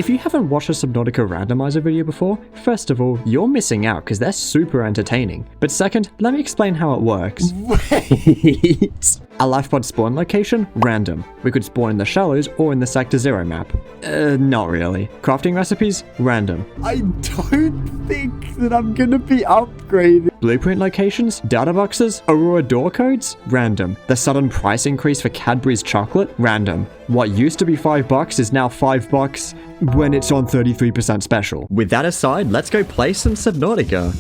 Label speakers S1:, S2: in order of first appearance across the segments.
S1: If you haven't watched a Subnautica randomizer video before, first of all, you're missing out because they're super entertaining. But second, let me explain how it works.
S2: Wait.
S1: A lifepod spawn location? Random. We could spawn in the shallows or in the Sector 0 map. Not really. Crafting recipes? Random.
S2: I don't think that I'm gonna be upgraded.
S1: Blueprint locations? Data boxes? Aurora door codes? Random. The sudden price increase for Cadbury's chocolate? Random. What used to be $5 is now $5 when it's on 33% special. With that aside, let's go play some Subnautica.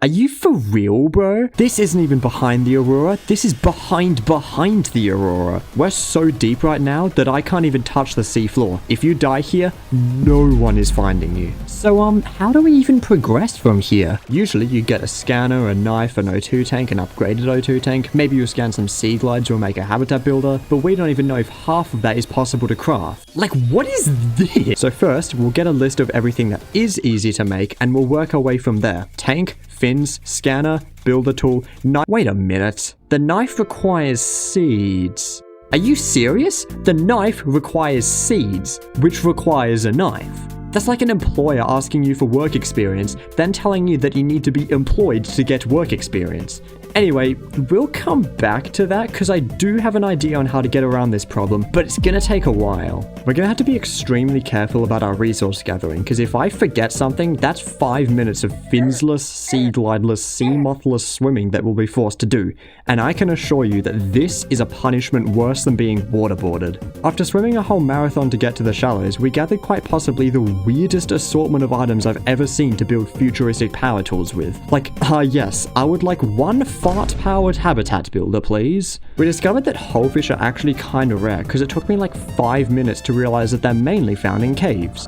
S1: Are you for real, bro? This isn't even behind the Aurora. This is behind the Aurora. We're so deep right now that I can't even touch the sea floor. If you die here, no one is finding you. So, how do we even progress from here? Usually you get a scanner, a knife, an O2 tank, an upgraded O2 tank. Maybe you'll scan some sea glides or make a habitat builder, but we don't even know if half of that is possible to craft. Like, what is this? So first, we'll get a list of everything that is easy to make, and we'll work our way from there. Tank, fins, scanner, builder tool, knife. Wait a minute. The knife requires seeds. Are you serious? The knife requires seeds, which requires a knife. That's like an employer asking you for work experience, then telling you that you need to be employed to get work experience. Anyway, we'll come back to that because I do have an idea on how to get around this problem, but it's gonna take a while. We're gonna have to be extremely careful about our resource gathering, because if I forget something, that's 5 minutes of finsless, sea glideless, sea mothless swimming that we'll be forced to do, and I can assure you that this is a punishment worse than being waterboarded. After swimming a whole marathon to get to the shallows, we gathered quite possibly the weirdest assortment of items I've ever seen to build futuristic power tools with. Like, yes, I would like one fart-powered habitat builder, please. We discovered that holefish are actually kinda rare because it took me like 5 minutes to realize that they're mainly found in caves.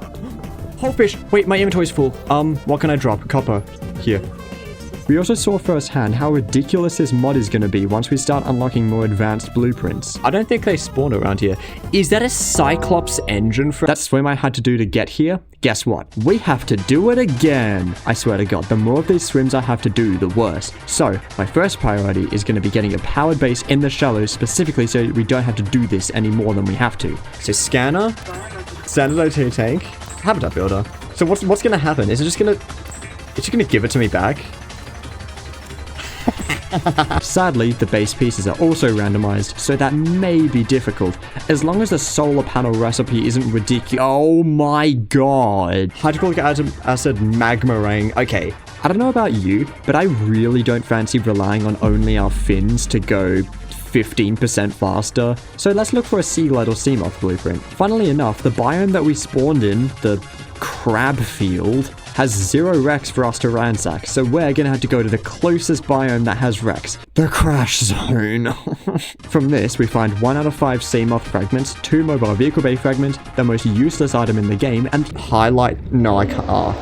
S1: Holefish! Wait, my inventory's full. What can I drop? Copper. Here. We also saw firsthand how ridiculous this mod is going to be once we start unlocking more advanced blueprints. I don't think they spawn around here. Is that a Cyclops engine for that swim I had to do to get here? Guess what? We have to do it again. I swear to God, the more of these swims I have to do, the worse. So, my first priority is going to be getting a powered base in the shallows specifically so we don't have to do this any more than we have to. So scanner, standard O2 tank, habitat builder. So what's going to happen? Is it just going to give it to me back? Sadly, the base pieces are also randomized, so that may be difficult, as long as the solar panel recipe isn't ridiculous. Oh my god. Hydrochloric acid magmarang. Okay, I don't know about you, but I really don't fancy relying on only our fins to go 15% faster. So let's look for a sea glide or sea moth blueprint. Funnily enough, the biome that we spawned in, the crab field, has 0 wrecks for us to ransack, so we're gonna have to go to the closest biome that has wrecks, the crash zone. From this, we find 1 out of 5 sea moth fragments, 2 mobile vehicle bay fragments, the most useless item in the game, and highlight. No, I can't.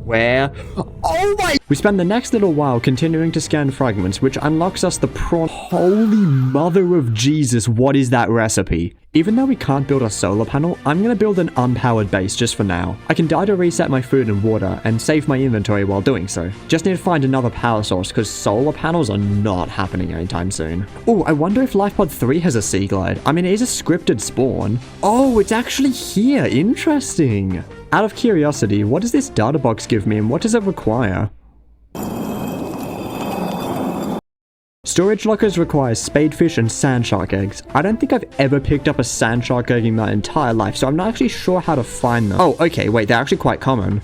S1: Where? Oh my! We spend the next little while continuing to scan fragments, which unlocks us the prawn. Holy mother of Jesus, what is that recipe? Even though we can't build a solar panel, I'm gonna build an unpowered base just for now. I can die to reset my food and water, and save my inventory while doing so. Just need to find another power source, because solar panels are not happening anytime soon. Oh, I wonder if LifePod 3 has a sea glide. I mean, it is a scripted spawn. Oh, it's actually here. Interesting. Out of curiosity, what does this data box give me, and what does it require? Storage lockers require spadefish and sand shark eggs. I don't think I've ever picked up a sand shark egg in my entire life, so I'm not actually sure how to find them. Oh, okay, wait, they're actually quite common.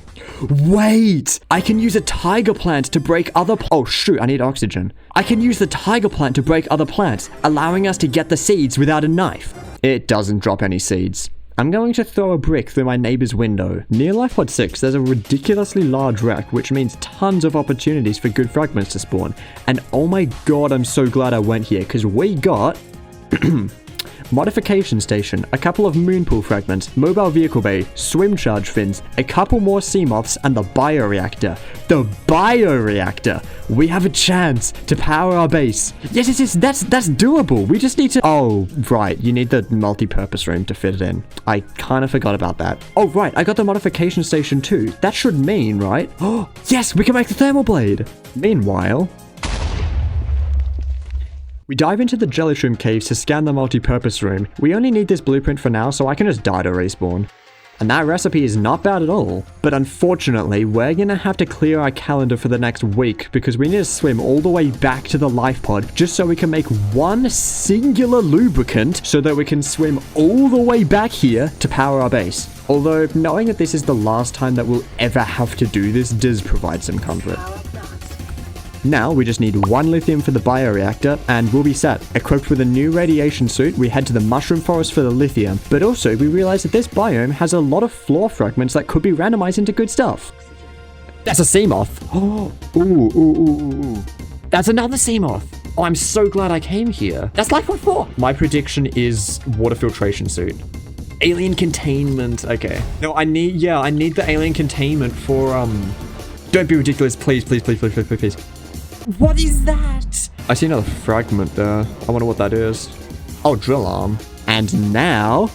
S1: Wait! I can use a tiger plant to break other oh shoot, I need oxygen. I can use the tiger plant to break other plants, allowing us to get the seeds without a knife. It doesn't drop any seeds. I'm going to throw a brick through my neighbor's window. Near LifePod 6, there's a ridiculously large wreck, which means tons of opportunities for good fragments to spawn. And oh my god, I'm so glad I went here, because we got modification station, a couple of moonpool fragments, mobile vehicle bay, swim charge fins, a couple more sea moths, and the bioreactor. The bioreactor! We have a chance to power our base. Yes, that's doable. We just need to... Oh, right, you need the multi-purpose room to fit it in. I kind of forgot about that. Oh, right, I got the modification station too. That should mean, right? Oh, yes, we can make the thermal blade. Meanwhile... We dive into the jelly shroom caves to scan the multi-purpose room. We only need this blueprint for now, so I can just die to respawn. And that recipe is not bad at all. But unfortunately, we're gonna have to clear our calendar for the next week because we need to swim all the way back to the life pod just so we can make one singular lubricant so that we can swim all the way back here to power our base. Although, knowing that this is the last time that we'll ever have to do this does provide some comfort. Now, we just need one lithium for the bioreactor, and we'll be set. Equipped with a new radiation suit, we head to the mushroom forest for the lithium. But also, we realize that this biome has a lot of floor fragments that could be randomized into good stuff. That's a Seamoth. Oh, ooh. That's another Seamoth. Oh, I'm so glad I came here. That's Life Pod 4. My prediction is water filtration suit. Alien containment. Okay. No, I need the alien containment for, Don't be ridiculous, please. What is that? I see another fragment there. I wonder what that is. Oh, drill arm. And now,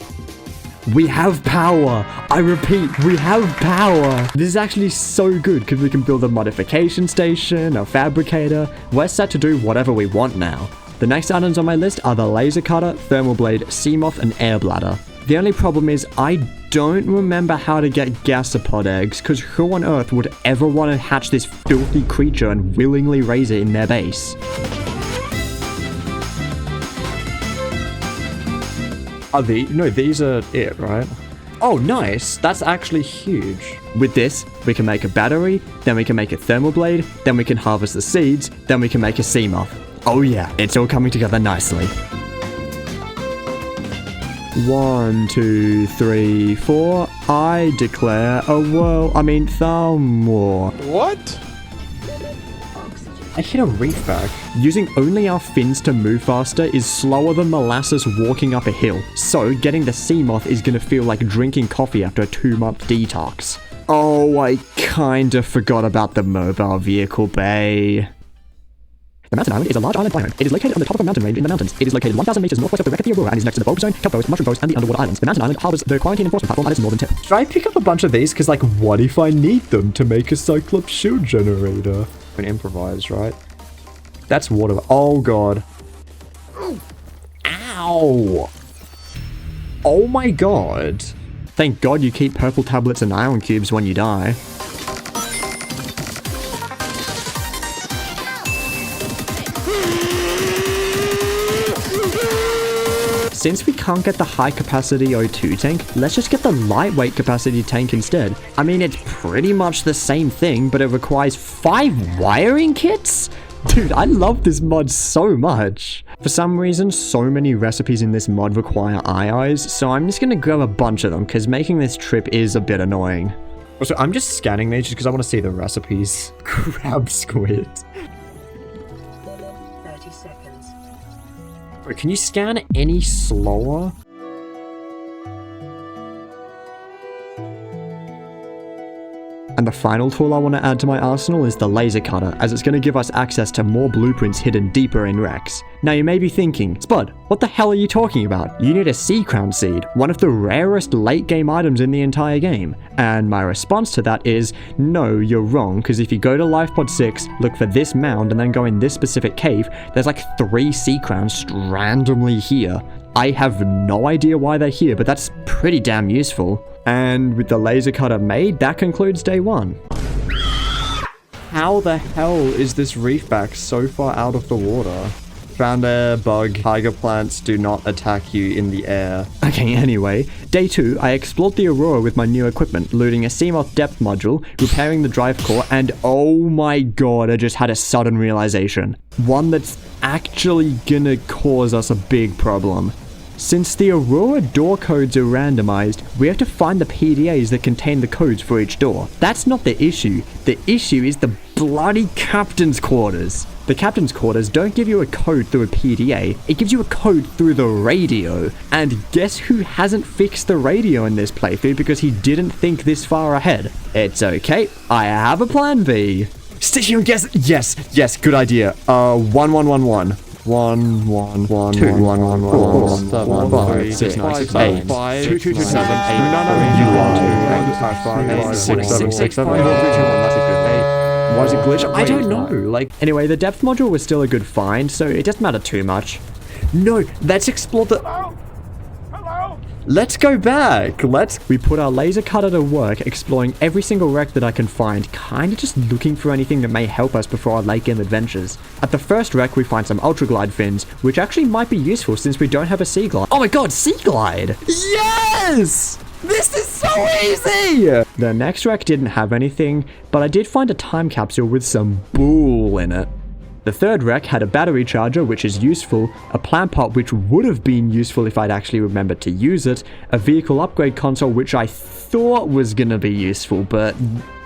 S1: we have power. I repeat, we have power. This is actually so good because we can build a modification station, a fabricator. We're set to do whatever we want now. The next items on my list are the laser cutter, thermal blade, Seamoth, and air bladder. The only problem is I don't remember how to get gasopod eggs, because who on earth would ever want to hatch this filthy creature and willingly raise it in their base? Are these? No, these are it, right? Oh, nice. That's actually huge. With this, we can make a battery, then we can make a thermal blade, then we can harvest the seeds, then we can make a Seamoth. Oh yeah, it's all coming together nicely. 1, 2, 3, 4. I declare a thumb war.
S3: What?
S1: I hit a reef bag. Using only our fins to move faster is slower than molasses walking up a hill. So getting the Seamoth is gonna feel like drinking coffee after a 2-month detox. Oh, I kinda forgot about the mobile vehicle bay. The mountain island is a large island biome. It is located on the top of a mountain range in the mountains. It is located 1,000 meters northwest of the wreck of the Aurora and is next to the bulb zone, kelp forest, mushroom forest, and the underwater islands. The mountain island harbors the quarantine enforcement platform at its northern tip. Should I pick up a bunch of these? Because, like, what if I need them to make a Cyclops shield generator? An improvise, right? That's water. Oh, God. Ow! Oh, my God. Thank God you keep purple tablets and iron cubes when you die. Since we can't get the high capacity O2 tank, let's just get the lightweight capacity tank instead. I mean, it's pretty much the same thing, but it requires 5 wiring kits? Dude, I love this mod so much. For some reason, so many recipes in this mod require eyes, so I'm just gonna grab a bunch of them, because making this trip is a bit annoying. Also, I'm just scanning these just because I want to see the recipes. Crab squid.
S4: 30 seconds.
S1: Wait, can you scan any slower? And the final tool I want to add to my arsenal is the laser cutter, as it's going to give us access to more blueprints hidden deeper in wrecks. Now you may be thinking, Spud, what the hell are you talking about? You need a sea crown seed, one of the rarest late game items in the entire game. And my response to that is, no, you're wrong, because if you go to LifePod 6, look for this mound and then go in this specific cave, there's like 3 sea crowns just randomly here. I have no idea why they're here, but that's pretty damn useful. And with the laser cutter made, that concludes day 1. How the hell is this reefback so far out of the water? Found air, bug, tiger plants do not attack you in the air. Okay, anyway, day 2, I explored the Aurora with my new equipment, looting a Seamoth depth module, repairing the drive core, and oh my god, I just had a sudden realization. One that's actually gonna cause us a big problem. Since the Aurora door codes are randomized, we have to find the PDAs that contain the codes for each door. That's not the issue. The issue is the bloody captain's quarters. The captain's quarters don't give you a code through a PDA, it gives you a code through the radio. And guess who hasn't fixed the radio in this playthrough because he didn't think this far ahead? It's okay, I have a plan B. Sit here and guess. Yes, good idea. 1111. 1 1 1 2 1 1 4 7 5 6 9 6 8 2 2 2 7 8 9 9 you are 2 5 5 6 7 6 7 8 9 Why is it glitch? I don't know. Like, anyway, the depth module was still a good find, so it doesn't matter too much. No, let's explore the... Hello? Let's go back. We put our laser cutter to work, exploring every single wreck that I can find, kind of just looking for anything that may help us before our late game adventures. At the first wreck, we find some ultra glide fins, which actually might be useful since we don't have a sea glide. Oh my god, sea glide! Yes! This is so easy! The next wreck didn't have anything, but I did find a time capsule with some bull in it. The third wreck had a battery charger, which is useful, a plant pot, which would have been useful if I'd actually remembered to use it, a vehicle upgrade console, which I thought was gonna be useful, but,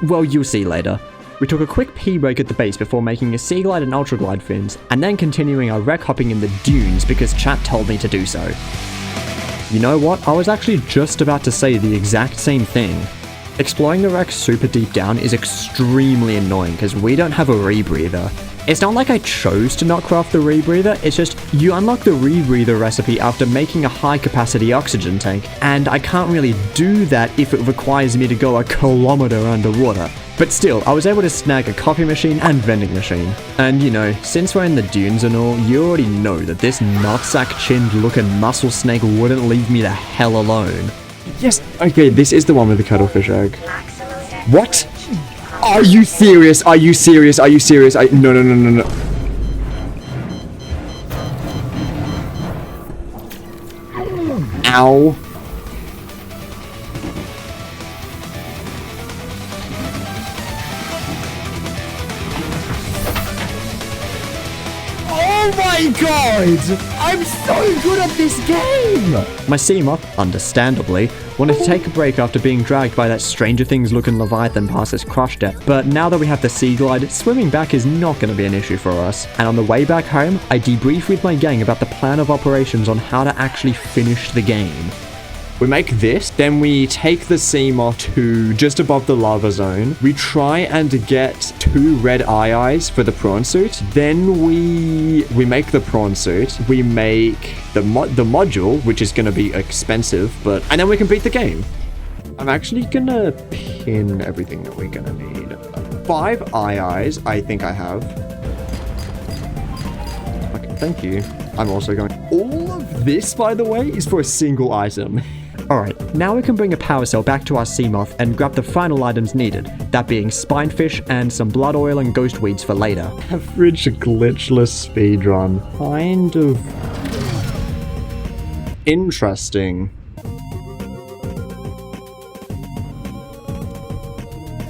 S1: well, you'll see later. We took a quick pee break at the base before making a sea glide and ultra glide fins, and then continuing our wreck hopping in the dunes because chat told me to do so. You know what? I was actually just about to say the exact same thing. Exploring the wreck super deep down is extremely annoying because we don't have a rebreather. It's not like I chose to not craft the rebreather, it's just you unlock the rebreather recipe after making a high capacity oxygen tank, and I can't really do that if it requires me to go a kilometer underwater. But still, I was able to snag a coffee machine and vending machine. And you know, since we're in the dunes and all, you already know that this nutsack-chinned looking muscle snake wouldn't leave me the hell alone. Yes, okay, this is the one with the cuttlefish egg. What? Are you serious? Are you serious? Are you serious? No. Ow. Oh my god! I'm so good at this game! My Seamoth, understandably, wanted to take a break after being dragged by that Stranger Things looking Leviathan past its crush depth, but now that we have the Sea Glide, swimming back is not going to be an issue for us. And on the way back home, I debrief with my gang about the plan of operations on how to actually finish the game. We make this, then we take the Seamoth to just above the lava zone. We try and get 2 red eyes for the prawn suit. Then we make the prawn suit. We make the module, which is going to be expensive, and then we can beat the game. I'm actually going to pin everything that we're going to need. 5 eyes, I think I have. Okay, thank you. I'm also going... All of this, by the way, is for a single item. Alright, now we can bring a power cell back to our Seamoth and grab the final items needed, that being spinefish and some blood oil and ghost weeds for later. Average glitchless speedrun. Kind of... interesting.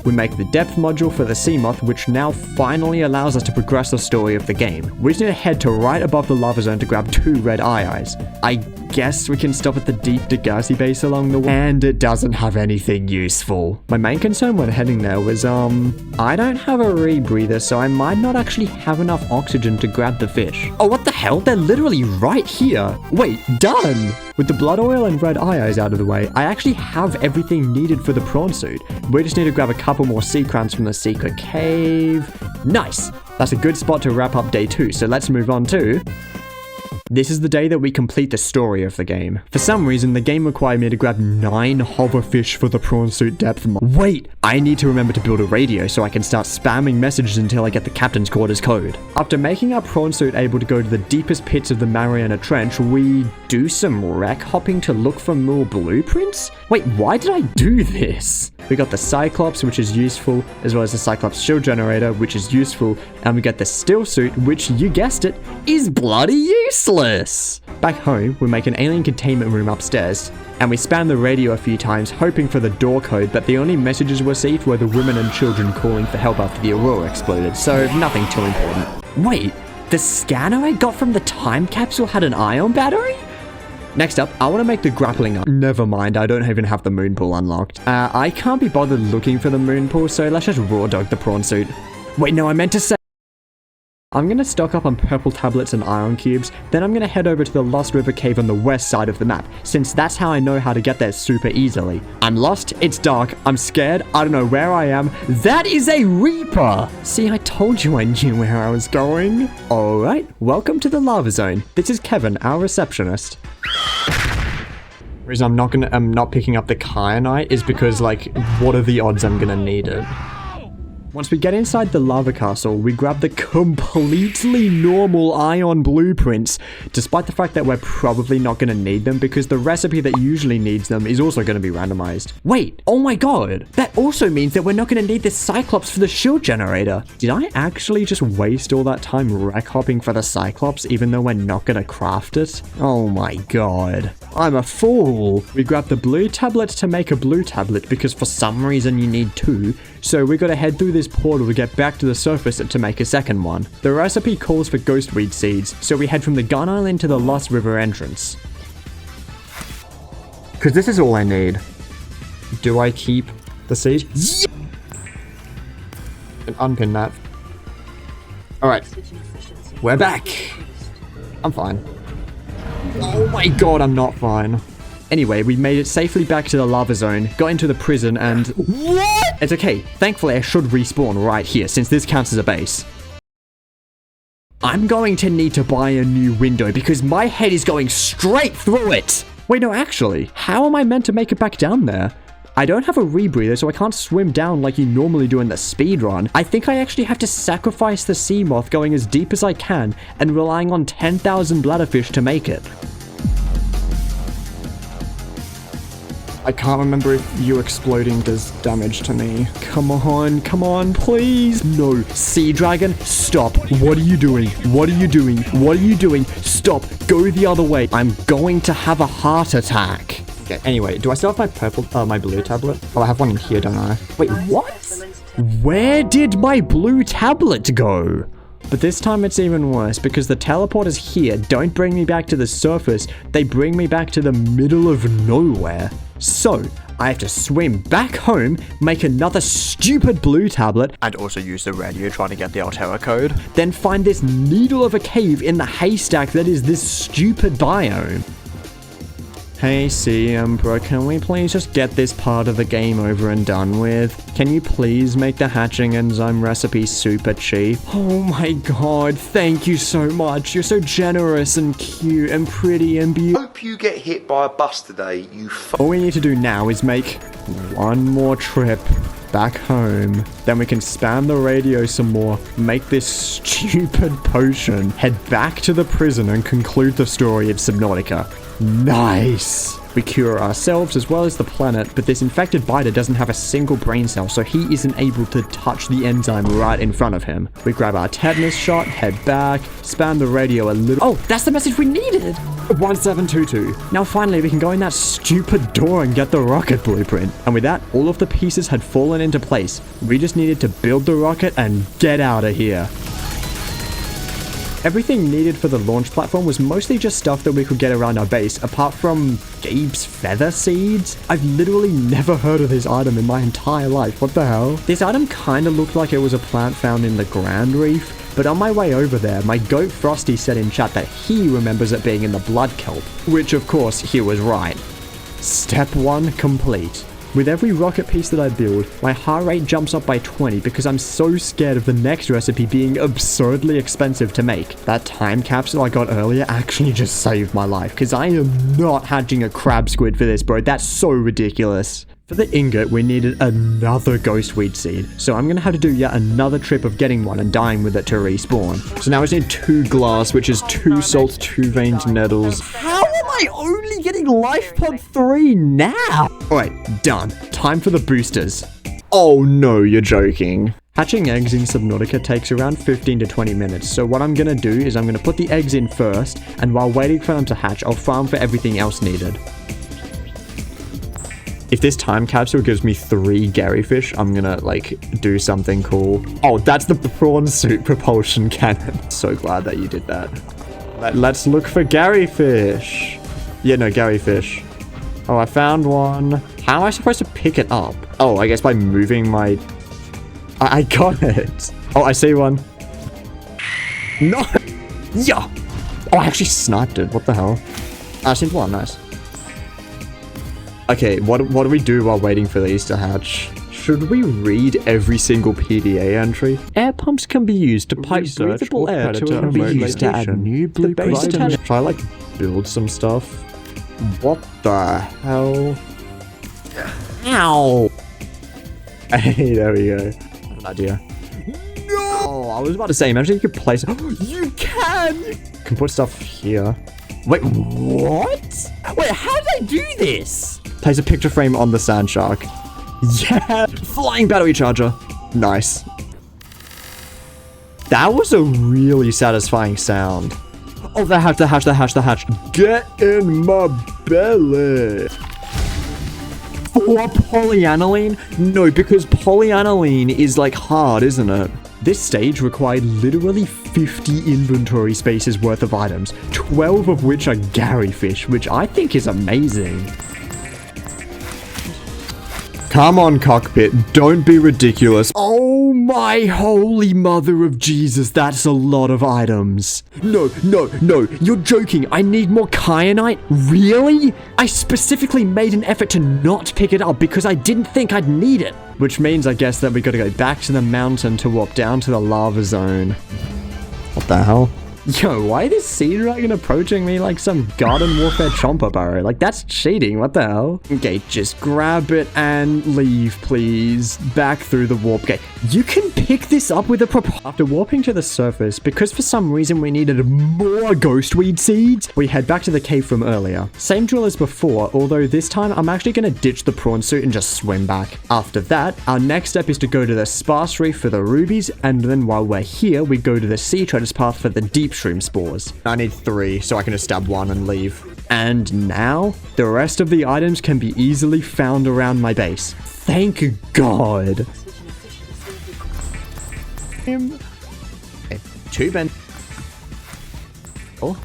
S1: We make the depth module for the Seamoth, which now finally allows us to progress the story of the game. We just need to head to right above the lava zone to grab 2 red eyes. I guess we can stop at the Deep Degassi base along the way. And it doesn't have anything useful. My main concern when heading there was, I don't have a rebreather, so I might not actually have enough oxygen to grab the fish. Oh, what the hell? They're literally right here. Wait, done! With the blood oil and red eyes out of the way, I actually have everything needed for the prawn suit. We just need to grab a couple more sea crabs from the secret cave. Nice! That's a good spot to wrap up day 2, so let's move on to... This is the day that we complete the story of the game. For some reason, the game required me to grab 9 hoverfish for the prawn suit depth mod. Wait, I need to remember to build a radio so I can start spamming messages until I get the captain's quarters code. After making our prawn suit able to go to the deepest pits of the Mariana Trench, we do some wreck hopping to look for more blueprints? Wait, why did I do this? We got the Cyclops, which is useful, as well as the Cyclops shield generator, which is useful, and we got the still suit, which, you guessed it, is bloody useless! Back home, we make an alien containment room upstairs, and we spam the radio a few times, hoping for the door code, but the only messages received were the women and children calling for help after the Aurora exploded, so nothing too important. Wait, the scanner I got from the time capsule had an ion battery? Next up, I want to make the grappling up. Never mind, I don't even have the moon pool unlocked. I can't be bothered looking for the moon pool, so let's just raw dog the prawn suit. Wait, no, I meant to say... I'm going to stock up on purple tablets and iron cubes, then I'm going to head over to the Lost River Cave on the west side of the map, since that's how I know how to get there super easily. I'm lost, it's dark, I'm scared, I don't know where I am. That is a Reaper! See, I told you I knew where I was going. Alright, welcome to the lava zone. This is Kevin, our receptionist. The reason I'm not picking up the kyanite is because, like, what are the odds I'm gonna need it? Once we get inside the lava castle, we grab the completely normal iron blueprints, despite the fact that we're probably not going to need them because the recipe that usually needs them is also going to be randomized. Wait, oh my god, that also means that we're not going to need the Cyclops for the shield generator. Did I actually just waste all that time wreck hopping for the Cyclops even though we're not going to craft it? Oh my god, I'm a fool. We grab the blue tablet to make a blue tablet because for some reason you need two, so we gotta head through this portal to get back to the surface to make a second one. The recipe calls for ghostweed seeds, so we head from the gun island to the Lost River entrance. Because this is all I need. Do I keep the seed? Yeah! And unpin that. Alright. We're back. I'm fine. Oh my god, I'm not fine. Anyway, we made it safely back to the lava zone, got into the prison, and... What? It's okay. Thankfully, I should respawn right here, since this counts as a base. I'm going to need to buy a new window, because my head is going straight through it! Wait, no, actually, how am I meant to make it back down there? I don't have a rebreather, so I can't swim down like you normally do in the speedrun. I think I actually have to sacrifice the sea moth going as deep as I can, and relying on 10,000 bladderfish to make it. I can't remember if you exploding does damage to me. Come on, please. No, sea dragon, stop. What are you doing? What are you doing? What are you doing? Stop, go the other way. I'm going to have a heart attack. Okay, anyway, do I still have my blue tablet? Oh, I have one in here, don't I? Wait, what? Where did my blue tablet go? But this time it's even worse because the teleporters here don't bring me back to the surface, they bring me back to the middle of nowhere. So, I have to swim back home, make another stupid blue tablet, and also use the radio trying to get the Altera code, then find this needle of a cave in the haystack that is this stupid biome. Hey, Sea Emperor, can we please just get this part of the game over and done with? Can you please make the hatching enzyme recipe super cheap? Oh my god, thank you so much. You're so generous and cute and pretty and beautiful.
S3: Hope you get hit by a bus today, you
S1: All we need to do now is make one more trip back home. Then we can spam the radio some more, make this stupid potion, head back to the prison and conclude the story of Subnautica. Nice! We cure ourselves as well as the planet, but this infected biter doesn't have a single brain cell, so he isn't able to touch the enzyme right in front of him. We grab our tetanus shot, head back, spam the radio a little— Oh, that's the message we needed! 1722. Now finally we can go in that stupid door and get the rocket blueprint. And with that, all of the pieces had fallen into place. We just needed to build the rocket and get out of here. Everything needed for the launch platform was mostly just stuff that we could get around our base, apart from Gabe's feather seeds. I've literally never heard of this item in my entire life. What the hell? This item kind of looked like it was a plant found in the Grand Reef, but on my way over there, my goat Frosty said in chat that he remembers it being in the blood kelp, which of course he was right. Step 1 complete. With every rocket piece that I build, my heart rate jumps up by 20 because I'm so scared of the next recipe being absurdly expensive to make. That time capsule I got earlier actually just saved my life because I am not hatching a crab squid for this, bro. That's so ridiculous. For the ingot, we needed another ghostweed seed, so I'm gonna have to do yet another trip of getting one and dying with it to respawn. So now I just need 2 glass, which is 2 salt, 2 veined nettles. How am I only getting life pod 3 now? Alright, done. Time for the boosters. Oh no, you're joking. Hatching eggs in Subnautica takes around 15 to 20 minutes, so what I'm gonna do is I'm gonna put the eggs in first, and while waiting for them to hatch, I'll farm for everything else needed. If this time capsule gives me 3 Garyfish, I'm gonna, like, do something cool. Oh, that's the prawn suit propulsion cannon. So glad that you did that. Let's look for Garyfish. Yeah, no, Garyfish. Oh, I found one. How am I supposed to pick it up? Oh, I guess by moving my... I got it. Oh, I see one. No! Yeah! Oh, I actually sniped it. What the hell? I just need one. Nice. Okay, what do we do while waiting for these to hatch? Should we read every single PDA entry? Air pumps can be used to pipe breathable air to a remote location. Should I, like, build some stuff? What the hell? Ow! Hey, there we go. an idea. No! Oh, I was about to say, imagine you could place... You can! You can put stuff here. Wait, what? Wait, how did I do this? Place a picture frame on the sand shark. Yeah! Flying battery charger. Nice. That was a really satisfying sound. Oh, the hatch, the hatch, the hatch, the hatch. Get in my belly. For polyaniline? No, because polyaniline is like hard, isn't it? This stage required literally 50 inventory spaces worth of items, 12 of which are Gary fish, which I think is amazing. Come on, cockpit, don't be ridiculous. Oh my holy mother of Jesus, that's a lot of items. No, no, no, you're joking. I need more kyanite? Really? I specifically made an effort to not pick it up because I didn't think I'd need it. Which means, I guess, that we gotta go back to the mountain to walk down to the lava zone. What the hell? Yo, why is this sea dragon approaching me like some Garden Warfare chomper burrow? Like, that's cheating, what the hell? Okay, just grab it and leave, please. Back through the warp gate. You can pick this up with a prop. After warping to the surface, because for some reason we needed more ghostweed seeds, we head back to the cave from earlier. Same drill as before, although this time I'm actually gonna ditch the prawn suit and just swim back. After that, our next step is to go to the sparse reef for the rubies, and then while we're here, we go to the sea treasures path for the deep shroom spores. I need 3, so I can just stab 1 and leave. And now, the rest of the items can be easily found around my base. Thank God. Okay, 2 bent. Oh.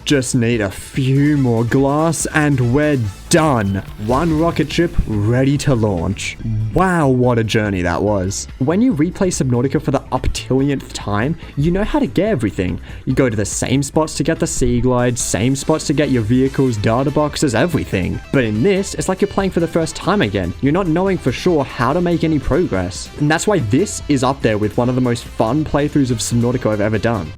S1: Just need a few more glass and we're done. 1 rocket ship ready to launch. Wow, what a journey that was. When you replay Subnautica for the uptillionth time, you know how to get everything. You go to the same spots to get the sea glides, same spots to get your vehicles, data boxes, everything. But in this, it's like you're playing for the first time again. You're not knowing for sure how to make any progress. And that's why this is up there with one of the most fun playthroughs of Subnautica I've ever done.